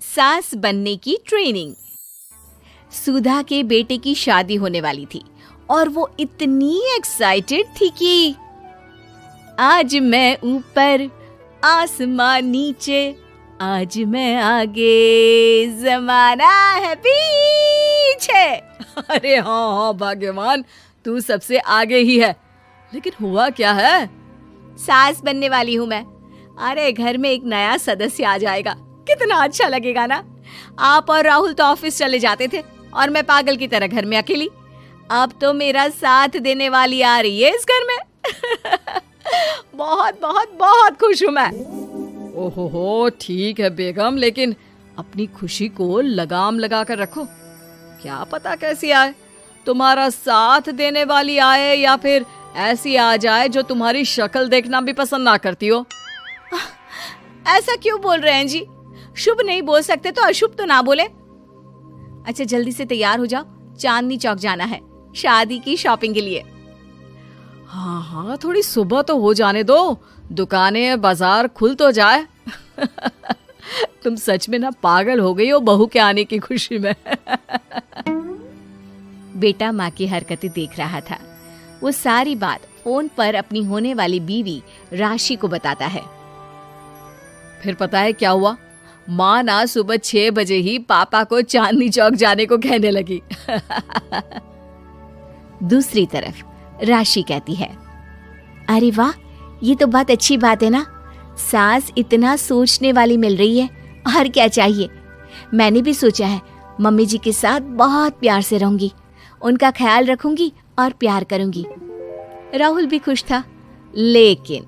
सास बनने की ट्रेनिंग। सुधा के बेटे की शादी होने वाली थी और वो इतनी एक्साइटेड थी कि आज मैं ऊपर आसमान नीचे, आज मैं आगे जमाना है पीछे। अरे हाँ भाग्यवान, तू सबसे आगे ही है। लेकिन हुआ क्या है? सास बनने वाली हूँ मैं। अरे घर में एक नया सदस्य आ जाएगा, कितना अच्छा लगेगा ना। आप और राहुल तो ऑफिस चले जाते थे और मैं पागल की तरह घर में अकेली। अब तो मेरा साथ देने वाली आ रही है इस घर में। बहुत बहुत बहुत खुश हूँ मैं। ओहो ठीक है बेगम, लेकिन अपनी खुशी को लगाम लगा कर रखो। क्या पता कैसी आए, तुम्हारा साथ देने वाली आए या फिर ऐसी आ जाए जो तुम्हारी शक्ल देखना भी पसंद ना करती हो। ऐसा क्यों बोल रहे हैं जी? शुभ नहीं बोल सकते तो अशुभ तो ना बोले। अच्छा जल्दी से तैयार हो जाओ, चांदनी चौक जाना है शादी की शॉपिंग के लिए। हाँ हाँ, थोड़ी सुबह तो हो जाने दो, दुकानें बाजार खुल तो जाए। तुम सच में ना पागल हो गई हो बहू के आने की खुशी में। बेटा माँ की हरकतें देख रहा था। वो सारी बात फोन पर अपनी होने वाली बीवी राशि को बताता है। फिर पता है क्या हुआ? माँ ना सुबह 6 बजे ही पापा को चांदनी चौक जाने को कहने लगी। दूसरी तरफ राशि कहती है, अरे वाह, ये तो बहुत अच्छी बात है ना। सास इतना सोचने वाली मिल रही है, और क्या चाहिए। मैंने भी सोचा है मम्मी जी के साथ बहुत प्यार से रहूंगी, उनका ख्याल रखूंगी और प्यार करूंगी। राहुल भी खुश था। लेकिन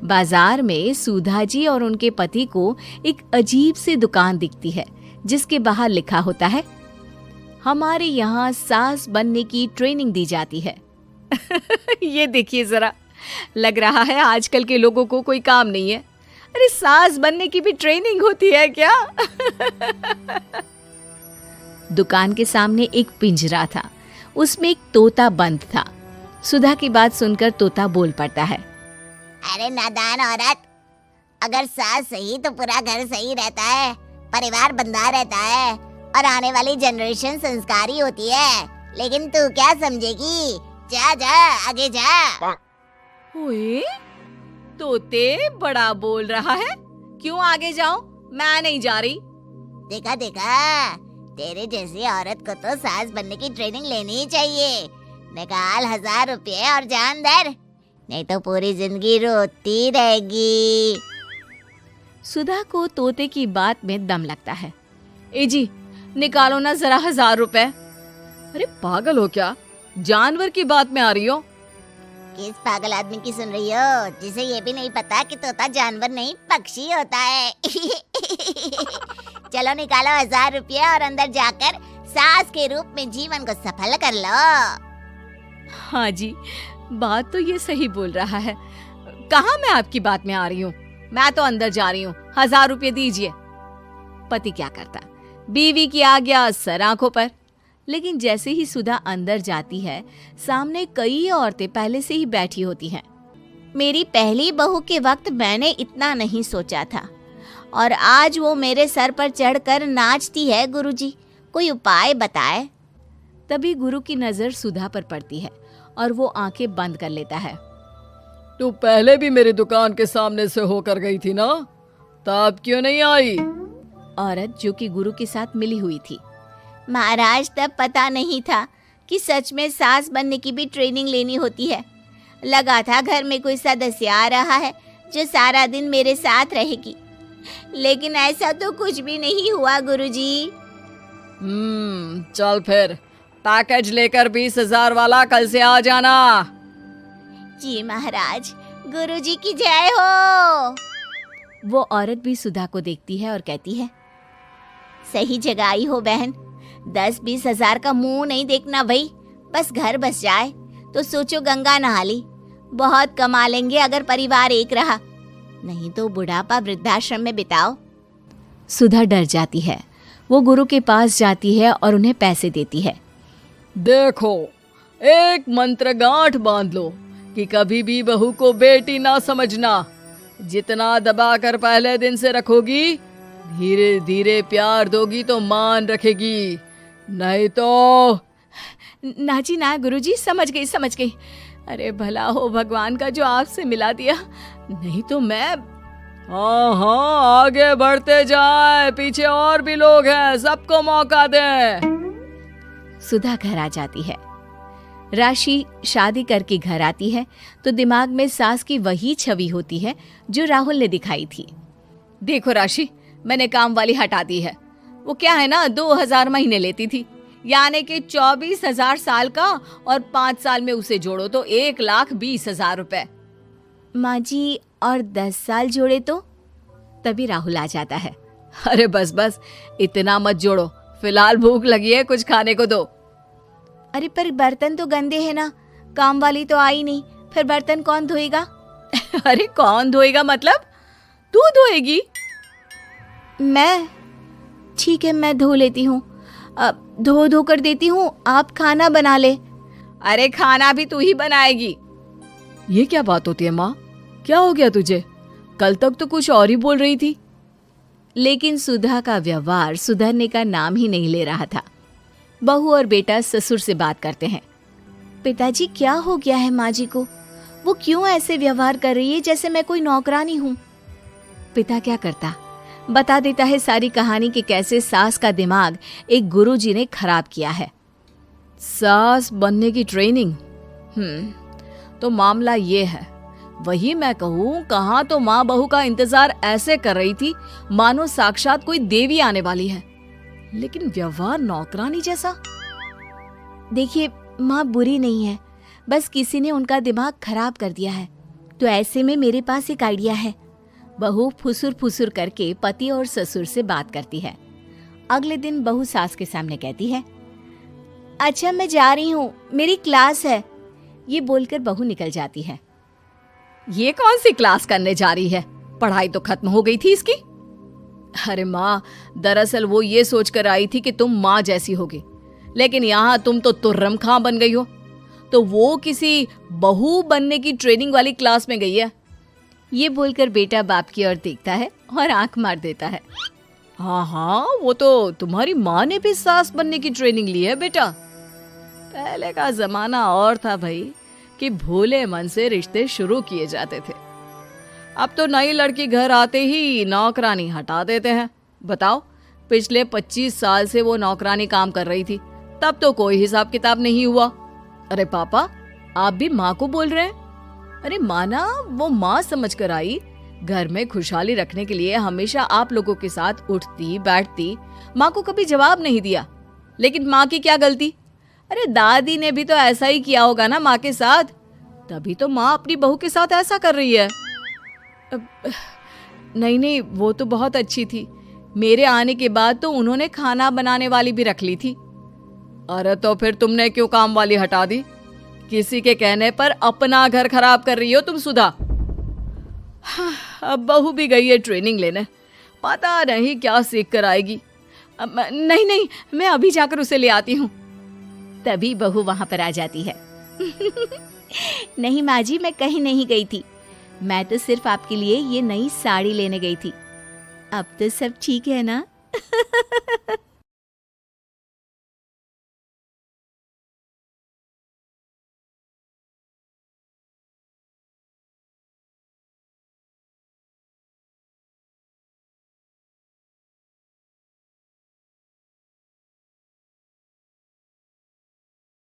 बाजार में सुधा जी और उनके पति को एक अजीब सी दुकान दिखती है जिसके बाहर लिखा होता है, हमारे यहाँ सास बनने की ट्रेनिंग दी जाती है। ये देखिए जरा, लग रहा है आजकल के लोगों को कोई काम नहीं है। अरे सास बनने की भी ट्रेनिंग होती है क्या? दुकान के सामने एक पिंजरा था, उसमें एक तोता बंद था। सुधा की बात सुनकर तोता बोल पड़ता है, अरे नादान औरत, अगर सास सही तो पूरा घर सही रहता है, परिवार बंधा रहता है और आने वाली जनरेशन संस्कारी होती है। लेकिन तू क्या समझेगी? जा जा आगे जा। ओए, तोते बड़ा बोल रहा है, क्यों आगे जाऊं? मैं नहीं जा रही। देखा देखा, तेरे जैसी औरत को तो सास बनने की ट्रेनिंग लेनी ही चाहिए। निकाल 1000 रुपये और जान दर, नहीं तो पूरी जिंदगी रोती रहेगी। सुधा को तोते की बात में दम लगता है। ए जी, निकालो ना जरा 1000 रुपए। अरे पागल हो क्या? जानवर की बात में आ रही हो? किस पागल आदमी की सुन रही हो, जिसे ये भी नहीं पता कि तोता जानवर नहीं पक्षी होता है। चलो निकालो 1000 रुपये और अंदर जाकर सास के रूप में जीवन को सफल कर लो। हाँ जी, बात तो ये सही बोल रहा है। कहाँ मैं आपकी बात में आ रही हूँ? मैं तो अंदर जा रही हूँ, 1000 रुपये दीजिए। पति क्या करता, बीवी की आज्ञा सर आंखों पर। लेकिन जैसे ही सुधा अंदर जाती है, सामने कई औरतें पहले से ही बैठी होती हैं। मेरी पहली बहू के वक्त मैंने इतना नहीं सोचा था, और आज वो मेरे सर पर चढ़कर नाचती है। गुरुजी, कोई उपाय बताए। तभी गुरु की नजर सुधा पर पड़ती है और वो आंखें बंद कर लेता है। तू पहले भी मेरी दुकान के सामने से होकर गई थी ना, तब क्यों नहीं आई? औरत जो कि गुरु के साथ मिली हुई थी। महाराज, तब पता नहीं था कि सच में सास बनने की भी ट्रेनिंग लेनी होती है। लगा था घर में कोई सदस्य आ रहा है जो सारा दिन मेरे साथ रहेगी, लेकिन ऐसा तो कुछ भी नहीं हुआ गुरुजी। चल फिर, पैकेज लेकर 20,000 वाला कल से आ जाना। जी महाराज, गुरुजी की जय हो। वो औरत भी सुधा को देखती है और कहती है, सही जगह आई हो बहन। 10-20 हजार का मुंह नहीं देखना भाई, बस घर बस जाए तो सोचो गंगा नहा ली। बहुत कमा लेंगे अगर परिवार एक रहा, नहीं तो बुढ़ापा वृद्धाश्रम में बिताओ। सुधा डर जाती है। वो गुरु के पास जाती है और उन्हें पैसे देती है। देखो, एक मंत्र गांठ बांध लो कि कभी भी बहू को बेटी ना समझना। जितना दबाकर पहले दिन से रखोगी, धीरे धीरे प्यार दोगी तो मान रखेगी, नहीं तो। ना जी ना गुरुजी, समझ गई। अरे भला हो भगवान का जो आपसे मिला दिया, नहीं तो मैं। हाँ हाँ, आगे बढ़ते जाए, पीछे और भी लोग हैं, सबको मौका दे। सुधा घर आ जाती है। राशि शादी करके घर आती है तो दिमाग में सास की वही छवि होती है जो राहुल ने दिखाई थी। देखो राशि, मैंने काम वाली हटा दी है। वो क्या है ना, 2000 महीने लेती थी, यानी कि 24,000 साल का, और 5 साल में उसे जोड़ो तो 1,20,000 रुपए। माँ जी, और 10 साल जोड़े तो? तभी राहुल आ जाता है। अरे बस बस, इतना मत जोड़ो, फिलहाल भूख लगी है, कुछ खाने को दो। अरे पर बर्तन तो गंदे हैं ना, काम वाली तो आई नहीं, फिर बर्तन कौन धोएगा? अरे कौन धोएगा मतलब? तू धोएगी? मैं? ठीक है, मैं धो लेती हूँ। अब धो कर देती हूँ, आप खाना बना ले। अरे खाना भी तू ही बनाएगी? ये क्या बात होती है माँ, क्या हो गया तुझे? कल तक तो कुछ और ही बोल रही थी। लेकिन सुधा का व्यवहार सुधरने का नाम ही नहीं ले रहा था। बहू और बेटा ससुर से बात करते हैं। पिताजी, क्या हो गया है माँ जी को? वो क्यों ऐसे व्यवहार कर रही है जैसे मैं कोई नौकरानी हूँ? पिता क्या करता, बता देता है सारी कहानी कि कैसे सास का दिमाग एक गुरुजी ने खराब किया है। सास बनने की ट्रेनिंग? तो मामला ये है, वही मैं कहूँ, कहाँ तो माँ बहू का इंतजार ऐसे कर रही थी मानो साक्षात कोई देवी आने वाली है, लेकिन व्यवहार नौकरानी जैसा। देखिए माँ बुरी नहीं है, बस किसी ने उनका दिमाग खराब कर दिया है। तो ऐसे में मेरे पास एक आइडिया है। बहू फुसुर फुसुर करके पति और ससुर से बात करती है। अगले दिन बहू सास के सामने कहती है, अच्छा मैं जा रही हूँ, मेरी क्लास है। ये बोलकर बहू निकल जाती है। ये कौन सी क्लास करने जा रही है? पढ़ाई तो खत्म हो गई थी इसकी। अरे माँ, दरअसल वो ये सोचकर आई थी कि तुम माँ जैसी होगी, लेकिन यहाँ तुम तो तुर्रम खां बन गई हो। तो वो किसी बहू बनने की ट्रेनिंग वाली क्लास में गई है। ये बोलकर बेटा बाप की ओर देखता है और आंख मार देता है। हाँ हाँ, वो तो तुम्हारी माँ ने भी सास बनने की ट्रेनिंग ली है बेटा। पहले का जमाना और था भाई, कि भोले मन से रिश्ते शुरू किए जाते थे। अब तो नई लड़की घर आते ही नौकरानी हटा देते हैं। बताओ, पिछले 25 साल से वो नौकरानी काम कर रही थी, तब तो कोई हिसाब किताब नहीं हुआ। अरे पापा, आप भी माँ को बोल रहे हैं? अरे माना, वो माँ समझ कर आई, घर में खुशहाली रखने के लिए हमेशा आप लोगों के साथ उठती बैठती, माँ को कभी जवाब नहीं दिया। लेकिन माँ की क्या गलती? अरे दादी ने भी तो ऐसा ही किया होगा ना माँ के साथ, तभी तो माँ अपनी बहू के साथ ऐसा कर रही है। नहीं, वो तो बहुत अच्छी थी। मेरे आने के बाद तो उन्होंने खाना बनाने वाली भी रख ली थी। अरे तो फिर तुमने क्यों काम वाली हटा दी? किसी के कहने पर अपना घर खराब कर रही हो तुम सुधा। अब बहू भी गई है ट्रेनिंग लेने, पता नहीं क्या सीख कर आएगी। नहीं, मैं अभी जाकर उसे ले आती हूँ। तभी बहू वहां पर आ जाती है। नहीं माँ जी, मैं कहीं नहीं गई थी, मैं तो सिर्फ आपके लिए ये नई साड़ी लेने गई थी। अब तो सब ठीक है ना?